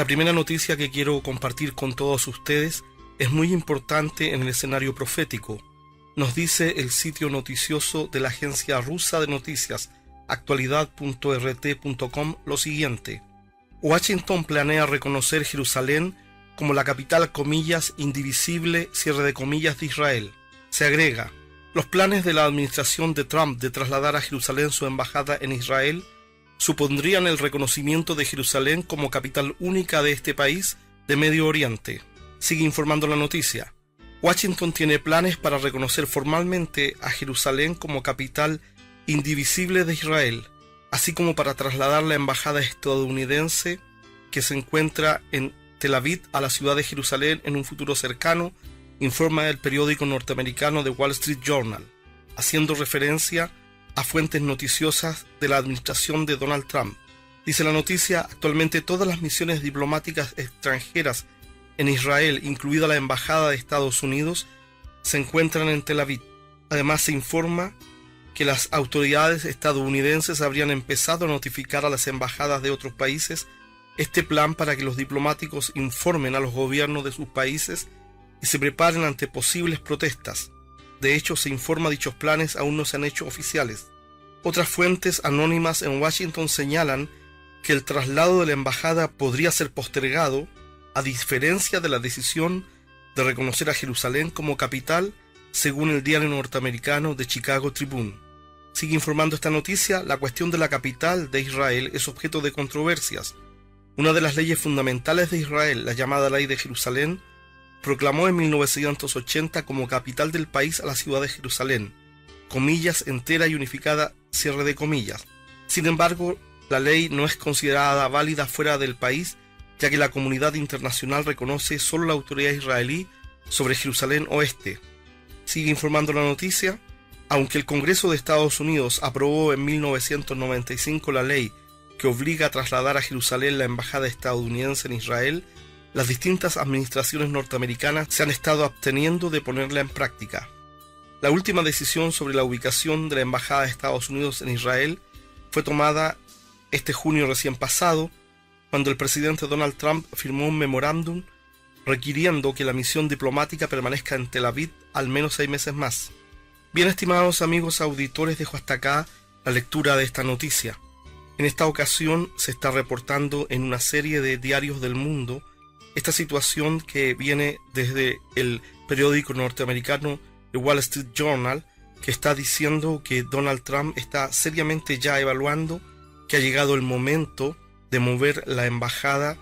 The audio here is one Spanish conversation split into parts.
La primera noticia que quiero compartir con todos ustedes es muy importante en el escenario profético. Nos dice el sitio noticioso de la agencia rusa de noticias actualidad.rt.com lo siguiente: Washington planea reconocer Jerusalén como la capital, comillas, indivisible, cierre de comillas, de Israel. Se agrega: los planes de la administración de Trump de trasladar a Jerusalén su embajada en Israel supondrían el reconocimiento de Jerusalén como capital única de este país de Medio Oriente. Sigue informando la noticia. Washington tiene planes para reconocer formalmente a Jerusalén como capital indivisible de Israel, así como para trasladar la embajada estadounidense que se encuentra en Tel Aviv a la ciudad de Jerusalén en un futuro cercano, informa el periódico norteamericano The Wall Street Journal, haciendo referencia a fuentes noticiosas de la administración de Donald Trump. Dice la noticia: actualmente todas las misiones diplomáticas extranjeras en Israel, incluida la embajada de Estados Unidos, se encuentran en Tel Aviv. Además, se informa que las autoridades estadounidenses habrían empezado a notificar a las embajadas de otros países este plan para que los diplomáticos informen a los gobiernos de sus países y se preparen ante posibles protestas. De hecho, se informa dichos planes aún no se han hecho oficiales. Otras fuentes anónimas en Washington señalan que el traslado de la embajada podría ser postergado, a diferencia de la decisión de reconocer a Jerusalén como capital, según el diario norteamericano The Chicago Tribune. Sigue informando esta noticia: la cuestión de la capital de Israel es objeto de controversias. Una de las leyes fundamentales de Israel, la llamada Ley de Jerusalén, proclamó en 1980 como capital del país a la ciudad de Jerusalén, comillas, entera y unificada, cierre de comillas. Sin embargo, la ley no es considerada válida fuera del país, ya que la comunidad internacional reconoce solo la autoridad israelí sobre Jerusalén Oeste. Sigue informando la noticia: aunque el Congreso de Estados Unidos aprobó en 1995 la ley que obliga a trasladar a Jerusalén la embajada estadounidense en Israel, las distintas administraciones norteamericanas se han estado absteniendo de ponerla en práctica. La última decisión sobre la ubicación de la embajada de Estados Unidos en Israel fue tomada este junio recién pasado, cuando el presidente Donald Trump firmó un memorándum requiriendo que la misión diplomática permanezca en Tel Aviv al menos 6 meses más. Bien, estimados amigos auditores, dejo hasta acá la lectura de esta noticia. En esta ocasión se está reportando en una serie de diarios del mundo esta situación que viene desde el periódico norteamericano The Wall Street Journal, que está diciendo que Donald Trump está seriamente ya evaluando que ha llegado el momento de mover la embajada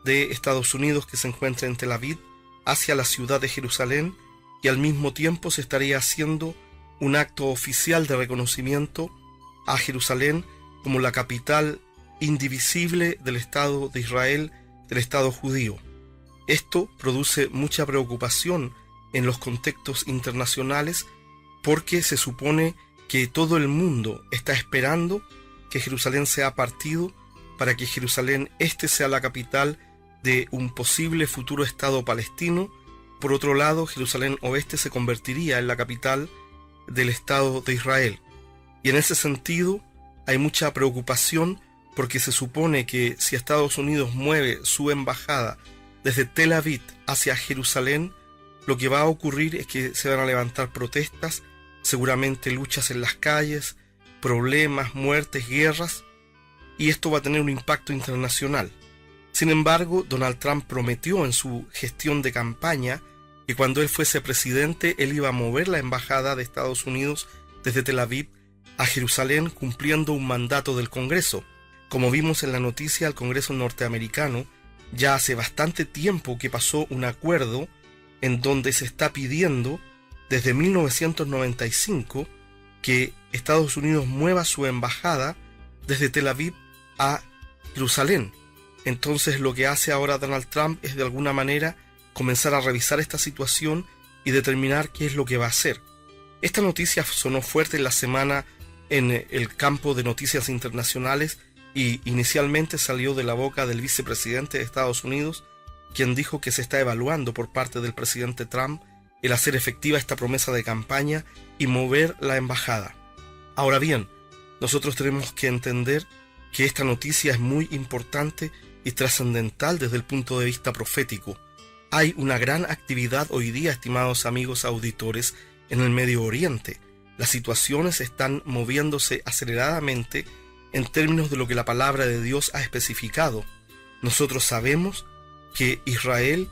de Estados Unidos que se encuentra en Tel Aviv hacia la ciudad de Jerusalén, y al mismo tiempo se estaría haciendo un acto oficial de reconocimiento a Jerusalén como la capital indivisible del Estado de Israel, del Estado judío. Esto produce mucha preocupación en los contextos internacionales porque se supone que todo el mundo está esperando que Jerusalén sea partido para que Jerusalén Este sea la capital de un posible futuro Estado palestino. Por otro lado, Jerusalén Oeste se convertiría en la capital del Estado de Israel. Y en ese sentido hay mucha preocupación porque se supone que si Estados Unidos mueve su embajada desde Tel Aviv hacia Jerusalén, lo que va a ocurrir es que se van a levantar protestas, seguramente luchas en las calles, problemas, muertes, guerras, y esto va a tener un impacto internacional. Sin embargo, Donald Trump prometió en su gestión de campaña que cuando él fuese presidente, él iba a mover la embajada de Estados Unidos desde Tel Aviv a Jerusalén, cumpliendo un mandato del Congreso. Como vimos en la noticia, el Congreso norteamericano ya hace bastante tiempo que pasó un acuerdo en donde se está pidiendo desde 1995 que Estados Unidos mueva su embajada desde Tel Aviv a Jerusalén. Entonces lo que hace ahora Donald Trump es de alguna manera comenzar a revisar esta situación y determinar qué es lo que va a hacer. Esta noticia sonó fuerte en la semana en el campo de noticias internacionales y inicialmente salió de la boca del vicepresidente de Estados Unidos, quien dijo que se está evaluando por parte del presidente Trump el hacer efectiva esta promesa de campaña y mover la embajada. Ahora bien, nosotros tenemos que entender que esta noticia es muy importante y trascendental desde el punto de vista profético. Hay una gran actividad hoy día, estimados amigos auditores, en el Medio Oriente. Las situaciones están moviéndose aceleradamente en términos de lo que la palabra de Dios ha especificado. Nosotros sabemos que Israel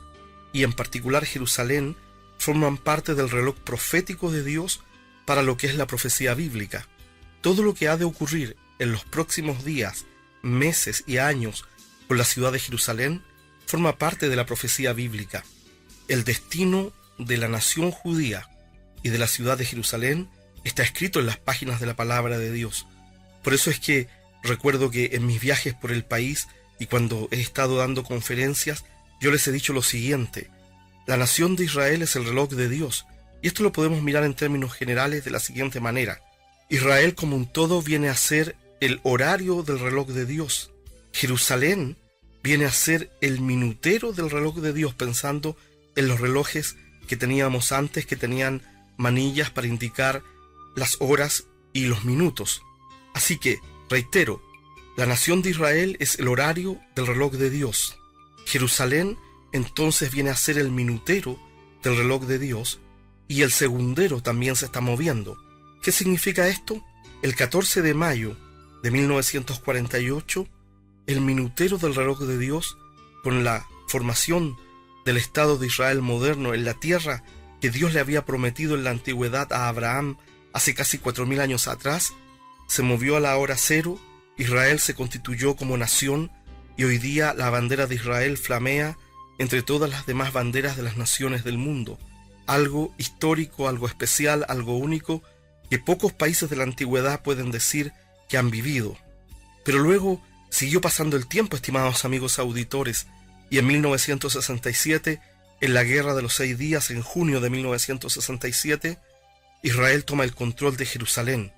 y en particular Jerusalén forman parte del reloj profético de Dios para lo que es la profecía bíblica. Todo lo que ha de ocurrir en los próximos días, meses y años con la ciudad de Jerusalén forma parte de la profecía bíblica. El destino de la nación judía y de la ciudad de Jerusalén está escrito en las páginas de la palabra de Dios. Por eso es que recuerdo que en mis viajes por el país y cuando he estado dando conferencias, yo les he dicho lo siguiente: la nación de Israel es el reloj de Dios, y esto lo podemos mirar en términos generales de la siguiente manera. Israel como un todo viene a ser el horario del reloj de Dios. Jerusalén viene a ser el minutero del reloj de Dios, pensando en los relojes que teníamos antes, que tenían manillas para indicar las horas y los minutos. Así que, reitero, la nación de Israel es el horario del reloj de Dios. Jerusalén entonces viene a ser el minutero del reloj de Dios, y el segundero también se está moviendo. ¿Qué significa esto? El 14 de mayo de 1948, el minutero del reloj de Dios, con la formación del Estado de Israel moderno en la tierra que Dios le había prometido en la antigüedad a Abraham hace casi 4000 años atrás, se movió a la hora cero. Israel se constituyó como nación y hoy día la bandera de Israel flamea entre todas las demás banderas de las naciones del mundo. Algo histórico, algo especial, algo único que pocos países de la antigüedad pueden decir que han vivido. Pero luego siguió pasando el tiempo, estimados amigos auditores, y en 1967, en la Guerra de los 6 Días, en junio de 1967, Israel toma el control de Jerusalén,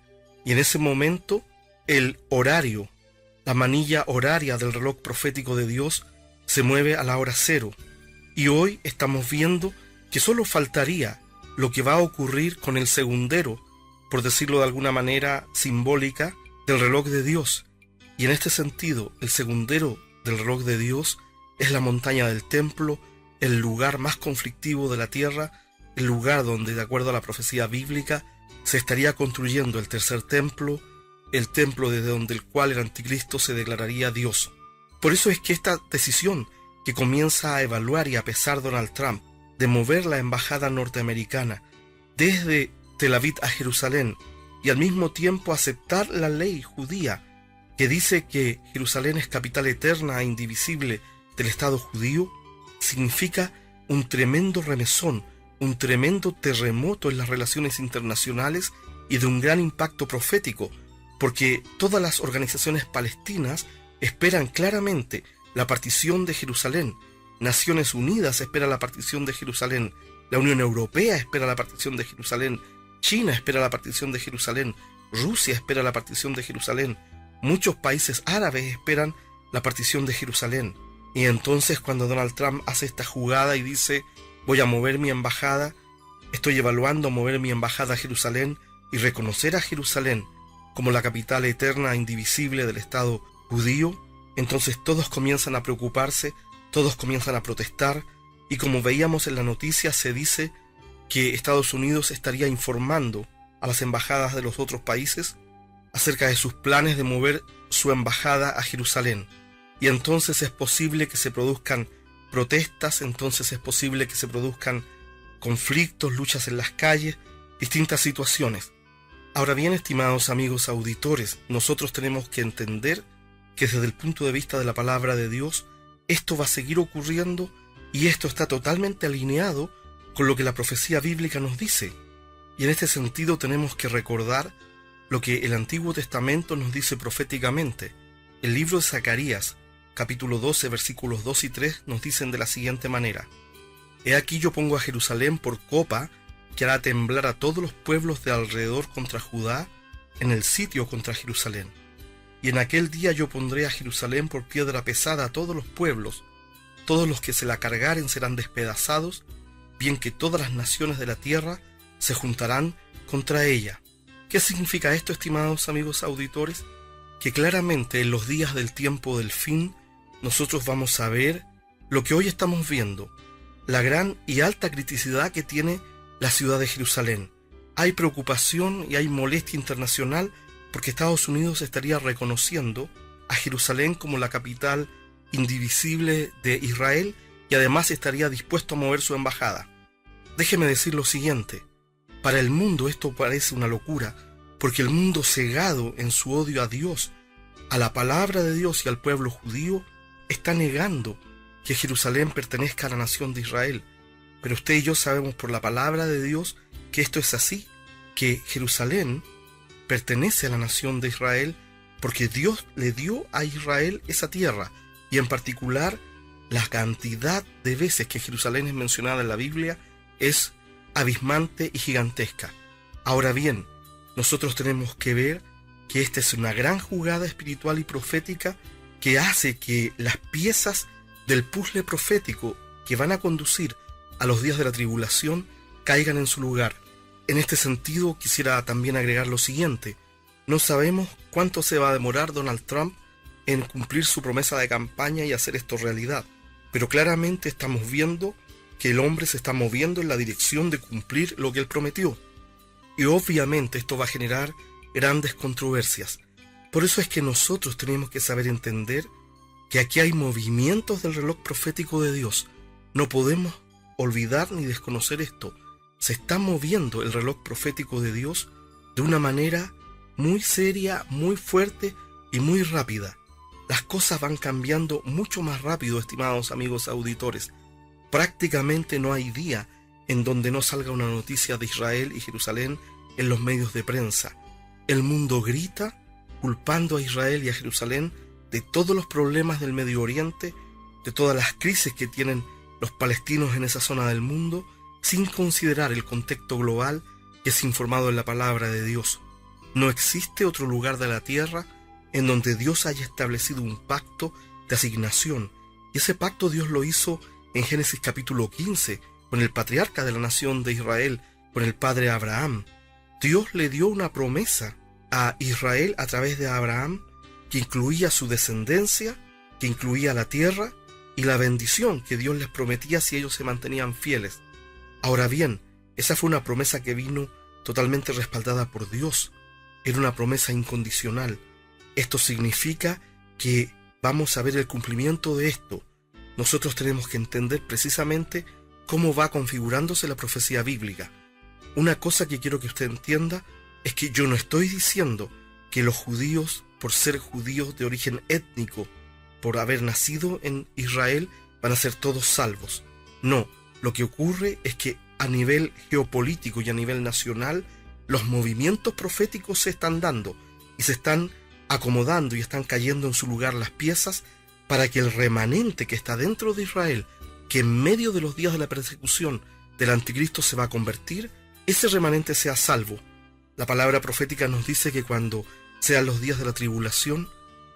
y en ese momento el horario, la manilla horaria del reloj profético de Dios se mueve a la hora cero, y hoy estamos viendo que solo faltaría lo que va a ocurrir con el segundero, por decirlo de alguna manera simbólica, del reloj de Dios. Y en este sentido, el segundero del reloj de Dios es la montaña del templo, el lugar más conflictivo de la tierra, el lugar donde, de acuerdo a la profecía bíblica, se estaría construyendo el tercer templo, el templo desde donde el cual el anticristo se declararía Dios. Por eso es que esta decisión que comienza a evaluar y a pesar Donald Trump de mover la embajada norteamericana desde Tel Aviv a Jerusalén y al mismo tiempo aceptar la ley judía que dice que Jerusalén es capital eterna e indivisible del Estado judío, significa un tremendo remesón, un tremendo terremoto en las relaciones internacionales y de un gran impacto profético, porque todas las organizaciones palestinas esperan claramente la partición de Jerusalén. Naciones Unidas espera la partición de Jerusalén, la Unión Europea espera la partición de Jerusalén, China espera la partición de Jerusalén, Rusia espera la partición de Jerusalén, muchos países árabes esperan la partición de Jerusalén. Y entonces cuando Donald Trump hace esta jugada y dice: voy a mover mi embajada, estoy evaluando mover mi embajada a Jerusalén y reconocer a Jerusalén como la capital eterna e indivisible del Estado judío, entonces todos comienzan a preocuparse, todos comienzan a protestar, y como veíamos en la noticia, se dice que Estados Unidos estaría informando a las embajadas de los otros países acerca de sus planes de mover su embajada a Jerusalén. Y entonces es posible que se produzcan protestas, entonces es posible que se produzcan conflictos, luchas en las calles, distintas situaciones. Ahora bien, estimados amigos auditores, nosotros tenemos que entender que desde el punto de vista de la palabra de Dios, esto va a seguir ocurriendo y esto está totalmente alineado con lo que la profecía bíblica nos dice. Y en este sentido tenemos que recordar lo que el Antiguo Testamento nos dice proféticamente. El libro de Zacarías, capítulo 12, versículos 2 y 3, nos dicen de la siguiente manera: He aquí yo pongo a Jerusalén por copa, que hará temblar a todos los pueblos de alrededor contra Judá, en el sitio contra Jerusalén. Y en aquel día yo pondré a Jerusalén por piedra pesada a todos los pueblos, todos los que se la cargaren serán despedazados, bien que todas las naciones de la tierra se juntarán contra ella. ¿Qué significa esto, estimados amigos auditores? Que claramente en los días del tiempo del fin, nosotros vamos a ver lo que hoy estamos viendo, la gran y alta criticidad que tiene la ciudad de Jerusalén. Hay preocupación y hay molestia internacional porque Estados Unidos estaría reconociendo a Jerusalén como la capital indivisible de Israel y además estaría dispuesto a mover su embajada. Déjeme decir lo siguiente: para el mundo esto parece una locura, porque el mundo, cegado en su odio a Dios, a la palabra de Dios y al pueblo judío, está negando que Jerusalén pertenezca a la nación de Israel. Pero usted y yo sabemos por la palabra de Dios que esto es así, que Jerusalén pertenece a la nación de Israel porque Dios le dio a Israel esa tierra, y en particular la cantidad de veces que Jerusalén es mencionada en la Biblia es abismante y gigantesca. Ahora bien, nosotros tenemos que ver que esta es una gran jugada espiritual y profética que hace que las piezas del puzzle profético que van a conducir a los días de la tribulación caigan en su lugar. En este sentido, quisiera también agregar lo siguiente: no sabemos cuánto se va a demorar Donald Trump en cumplir su promesa de campaña y hacer esto realidad, pero claramente estamos viendo que el hombre se está moviendo en la dirección de cumplir lo que él prometió, y obviamente esto va a generar grandes controversias. Por eso es que nosotros tenemos que saber entender que aquí hay movimientos del reloj profético de Dios. No podemos olvidar ni desconocer esto. Se está moviendo el reloj profético de Dios de una manera muy seria, muy fuerte y muy rápida. Las cosas van cambiando mucho más rápido, estimados amigos auditores. Prácticamente no hay día en donde no salga una noticia de Israel y Jerusalén en los medios de prensa. El mundo grita culpando a Israel y a Jerusalén de todos los problemas del Medio Oriente, de todas las crisis que tienen los palestinos en esa zona del mundo, sin considerar el contexto global que es informado en la palabra de Dios. No existe otro lugar de la tierra en donde Dios haya establecido un pacto de asignación, y ese pacto Dios lo hizo en Génesis capítulo 15, con el patriarca de la nación de Israel, con el padre Abraham. Dios le dio una promesa a Israel a través de Abraham, que incluía su descendencia, que incluía la tierra y la bendición que Dios les prometía si ellos se mantenían fieles. Ahora bien, esa fue una promesa que vino totalmente respaldada por Dios. Era una promesa incondicional. Esto significa que vamos a ver el cumplimiento de esto. Nosotros tenemos que entender precisamente cómo va configurándose la profecía bíblica. Una cosa que quiero que usted entienda es que yo no estoy diciendo que los judíos, por ser judíos de origen étnico, por haber nacido en Israel, van a ser todos salvos. No, lo que ocurre es que a nivel geopolítico y a nivel nacional, los movimientos proféticos se están dando y se están acomodando y están cayendo en su lugar las piezas para que el remanente que está dentro de Israel, que en medio de los días de la persecución del anticristo se va a convertir, ese remanente sea salvo. La palabra profética nos dice que cuando sean los días de la tribulación,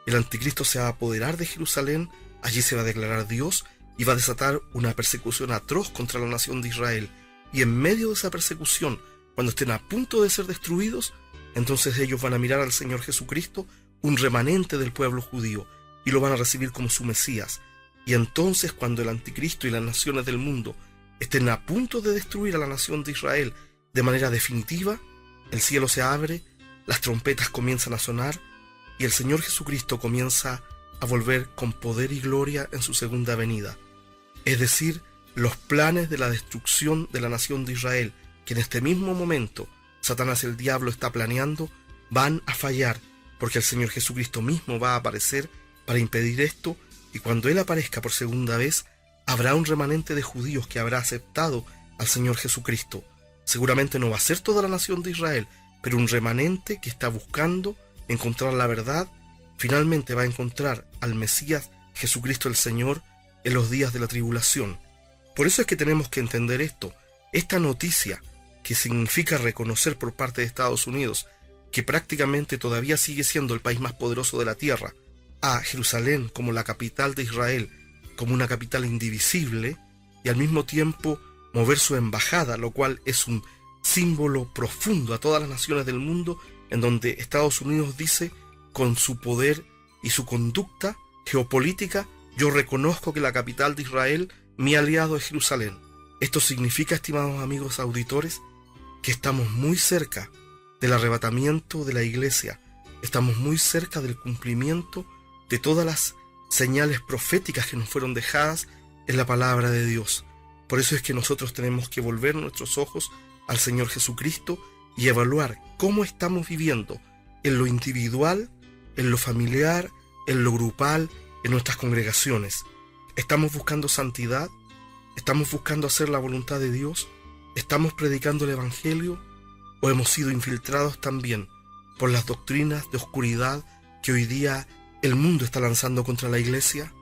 el anticristo se va a apoderar de Jerusalén, allí se va a declarar Dios y va a desatar una persecución atroz contra la nación de Israel. Y en medio de esa persecución, cuando estén a punto de ser destruidos, entonces ellos van a mirar al Señor Jesucristo, un remanente del pueblo judío, y lo van a recibir como su Mesías. Y entonces, cuando el anticristo y las naciones del mundo estén a punto de destruir a la nación de Israel de manera definitiva, el cielo se abre, las trompetas comienzan a sonar, y el Señor Jesucristo comienza a volver con poder y gloria en su segunda venida. Es decir, los planes de la destrucción de la nación de Israel, que en este mismo momento Satanás el diablo está planeando, van a fallar, porque el Señor Jesucristo mismo va a aparecer para impedir esto, y cuando Él aparezca por segunda vez, habrá un remanente de judíos que habrá aceptado al Señor Jesucristo. Seguramente no va a ser toda la nación de Israel, pero un remanente que está buscando encontrar la verdad, finalmente va a encontrar al Mesías Jesucristo el Señor en los días de la tribulación. Por eso es que tenemos que entender esto. Esta noticia, que significa reconocer por parte de Estados Unidos que prácticamente todavía sigue siendo el país más poderoso de la tierra, a Jerusalén como la capital de Israel, como una capital indivisible, y al mismo tiempo mover su embajada, lo cual es un símbolo profundo a todas las naciones del mundo, en donde Estados Unidos dice, con su poder y su conducta geopolítica, Yo reconozco que la capital de Israel, mi aliado, es Jerusalén. Esto significa, estimados amigos auditores, que estamos muy cerca del arrebatamiento de la iglesia. Estamos muy cerca del cumplimiento de todas las señales proféticas que nos fueron dejadas en la palabra de Dios. Por eso es que nosotros tenemos que volver nuestros ojos al Señor Jesucristo y evaluar cómo estamos viviendo en lo individual, en lo familiar, en lo grupal, en nuestras congregaciones. ¿Estamos buscando santidad? ¿Estamos buscando hacer la voluntad de Dios? ¿Estamos predicando el Evangelio? ¿O hemos sido infiltrados también por las doctrinas de oscuridad que hoy día el mundo está lanzando contra la iglesia?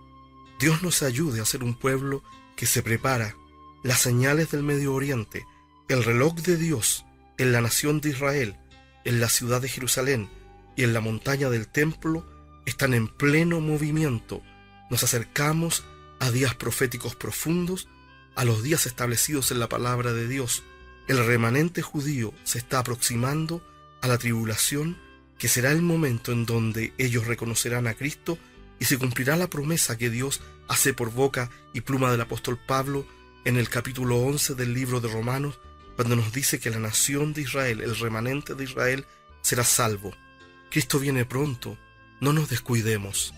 Dios nos ayude a ser un pueblo que se prepara. Las señales del Medio Oriente, el reloj de Dios en la nación de Israel, en la ciudad de Jerusalén y en la montaña del templo están en pleno movimiento. Nos acercamos a días proféticos profundos, a los días establecidos en la palabra de Dios. El remanente judío se está aproximando a la tribulación, que será el momento en donde ellos reconocerán a Cristo y se cumplirá la promesa que Dios hace por boca y pluma del apóstol Pablo en el capítulo 11 del libro de Romanos, cuando nos dice que la nación de Israel, el remanente de Israel, será salvo. Cristo viene pronto, no nos descuidemos.